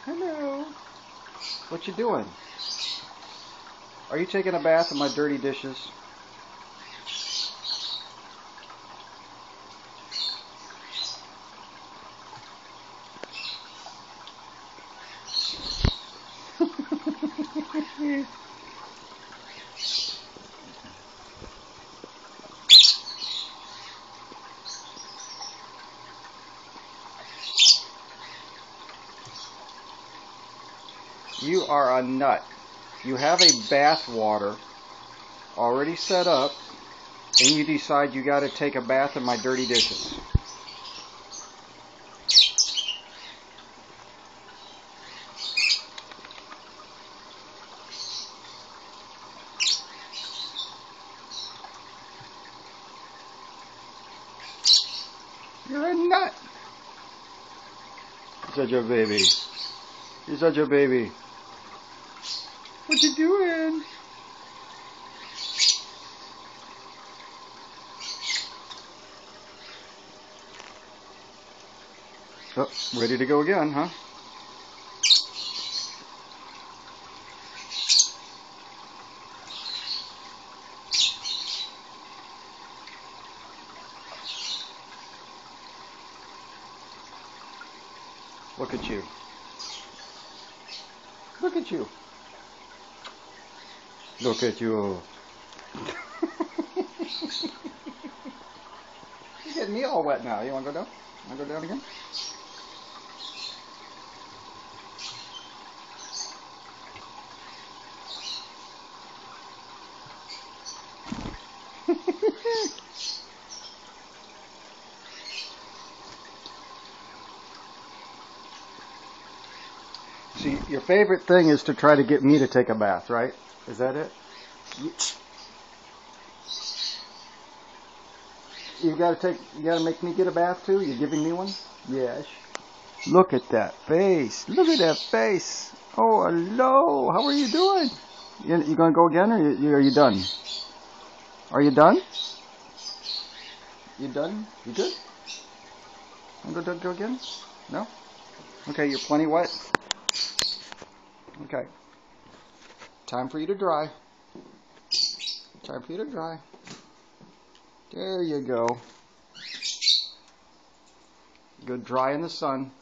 Hello. What you doing? Are you taking a bath in my dirty dishes? You are a nut. You have a bath water already set up, and you decide you got to take a bath in my dirty dishes. You're a nut. You're such a baby. You're such a baby. What you doing? Oh, ready to go again, huh? Look at you. Look at you. Look at you. You're getting me all wet now. You want to go down? Want to go down again? See, your favorite thing is to try to get me to take a bath, right? Is that it? You gotta make me get a bath too? You're giving me one? Yes. Look at that face. Look at that face. Oh, hello. How are you doing? You gonna go again, or are you done? Are you done? You done? You good? Want to go again? No? Okay, you're plenty wet. Okay. Time for you to dry. Time for you to dry. There you go. Go dry in the sun.